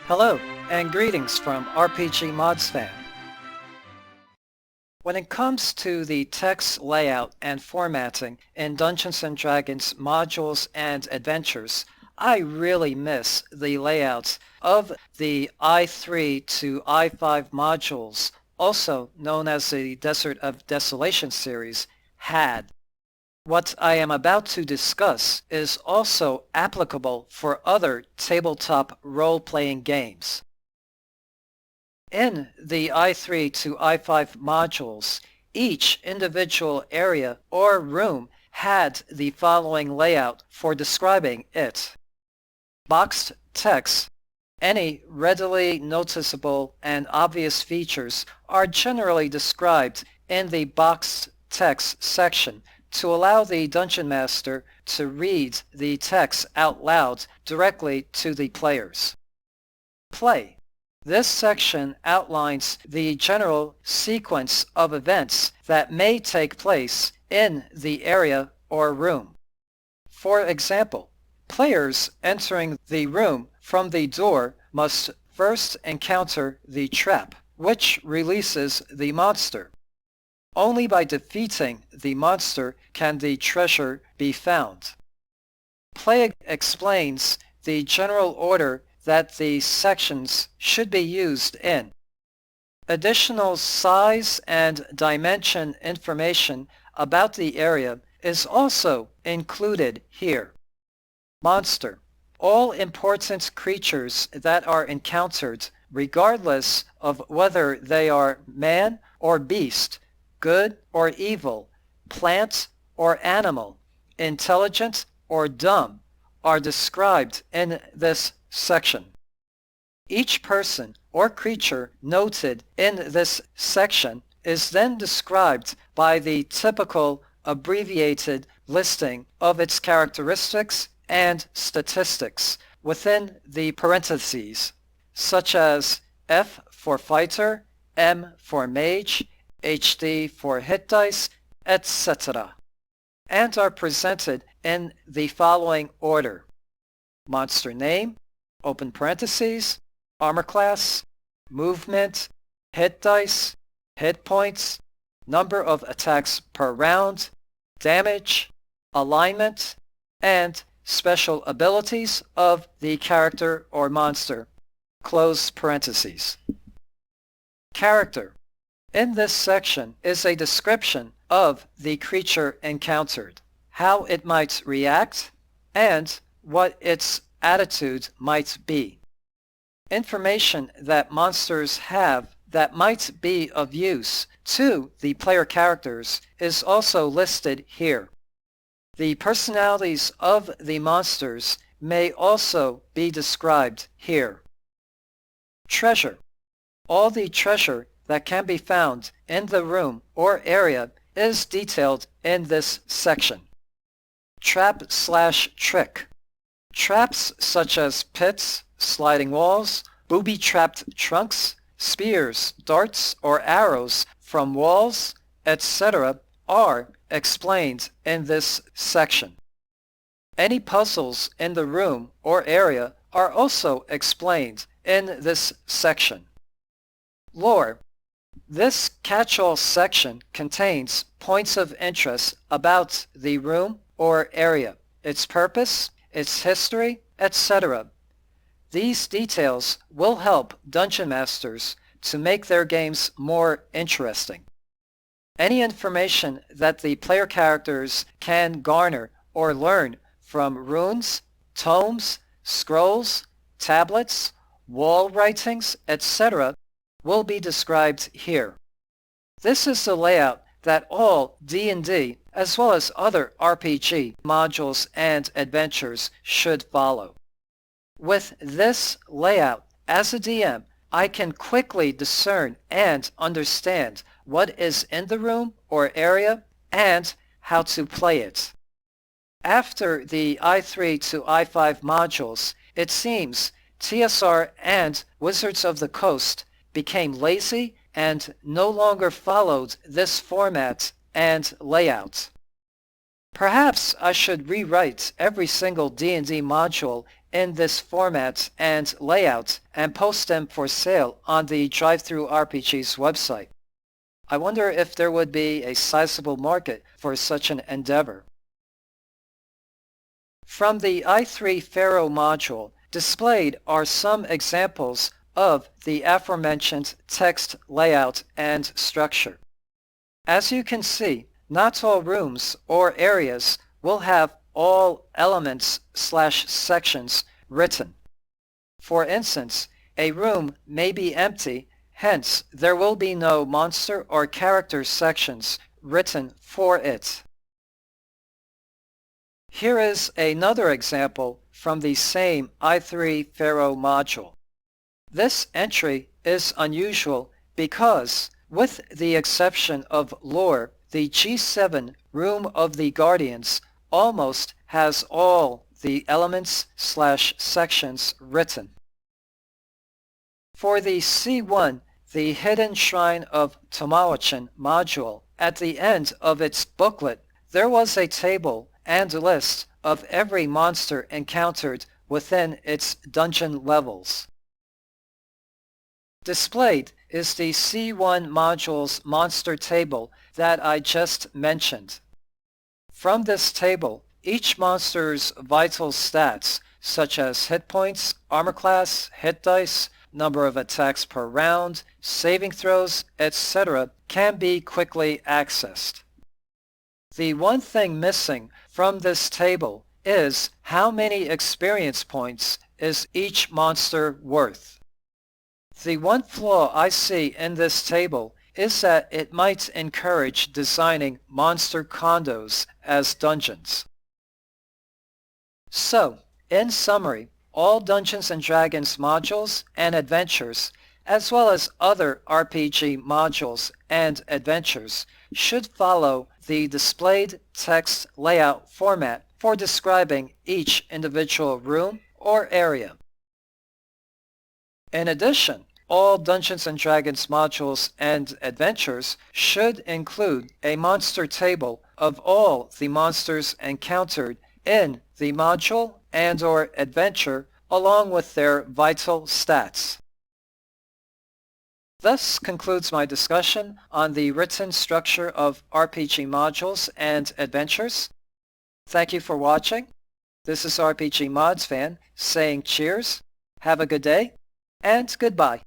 Hello, and greetings from RPGmodsFan. When it comes to the text layout and formatting in Dungeons & Dragons modules and adventures, I really miss the layouts of the I3 to I5 modules, also known as the Desert of Desolation Series, had. What I am about to discuss is also applicable for other tabletop role-playing games. In the I3 to I5 modules, each individual area or room had the following layout for describing it. Boxed text. Any readily noticeable and obvious features are generally described in the boxed text section to allow the Dungeon Master to read the text out loud directly to the players. Play. This section outlines the general sequence of events that may take place in the area or room. For example, players entering the room from the door must first encounter the trap, which releases the monster. Only by defeating the monster can the treasure be found. Play explains the general order that the sections should be used in. Additional size and dimension information about the area is also included here. Monster. All important creatures that are encountered, regardless of whether they are man or beast, good or evil, plant or animal, intelligent or dumb, are described in this section. Each person or creature noted in this section is then described by the typical abbreviated listing of its characteristics and statistics within the parentheses, such as F for fighter, M for mage, HD for hit dice, etc., and are presented in the following order: monster name, open parentheses, armor class, movement, hit dice, hit points, number of attacks per round, damage, alignment, and special abilities of the character or monster, close parentheses. Character. In this section is a description of the creature encountered, how it might react, and what its attitude might be. Information that monsters have that might be of use to the player characters is also listed here. The personalities of the monsters may also be described here. Treasure. All the treasure that can be found in the room or area is detailed in this section. Trap/trick. Traps such as pits, sliding walls, booby-trapped trunks, spears, darts, or arrows from walls, etc. are explained in this section. Any puzzles in the room or area are also explained in this section. Lore. This catch-all section contains points of interest about the room or area, its purpose, its history, etc. These details will help Dungeon Masters to make their games more interesting. Any information that the player characters can garner or learn from runes, tomes, scrolls, tablets, wall writings, etc. will be described here. This is the layout that all D&D as well as other RPG modules and adventures should follow. With this layout, as a DM, I can quickly discern and understand what is in the room or area and how to play it. After the I3 to I5 modules, it seems TSR and Wizards of the Coast became lazy and no longer followed this format and layout. Perhaps I should rewrite every single D&D module in this format and layout and post them for sale on the Drive-Thru-RPG's website. I wonder if there would be a sizable market for such an endeavor. From the i3 Pharaoh module, displayed are some examples of the aforementioned text layout and structure. As you can see, not all rooms or areas will have all elements/sections written. For instance, a room may be empty, hence there will be no monster or character sections written for it. Here is another example from the same i3 Pharaoh module. This entry is unusual because, with the exception of lore, the G7 Room of the Guardians almost has all the elements/sections written. For the C1, the Hidden Shrine of Tamawachan module, at the end of its booklet, there was a table and list of every monster encountered within its dungeon levels. Displayed is the C1 module's monster table that I just mentioned. From this table, each monster's vital stats, such as hit points, armor class, hit dice, number of attacks per round, saving throws, etc., can be quickly accessed. The one thing missing from this table is how many experience points is each monster worth. The one flaw I see in this table is that it might encourage designing monster condos as dungeons. So, in summary, all Dungeons & Dragons modules and adventures, as well as other RPG modules and adventures, should follow the displayed text layout format for describing each individual room or area. In addition, all Dungeons & Dragons modules and adventures should include a monster table of all the monsters encountered in the module and/or adventure along with their vital stats. Thus concludes my discussion on the written structure of RPG modules and adventures. Thank you for watching. This is RPGmodsFan saying cheers, have a good day, and goodbye.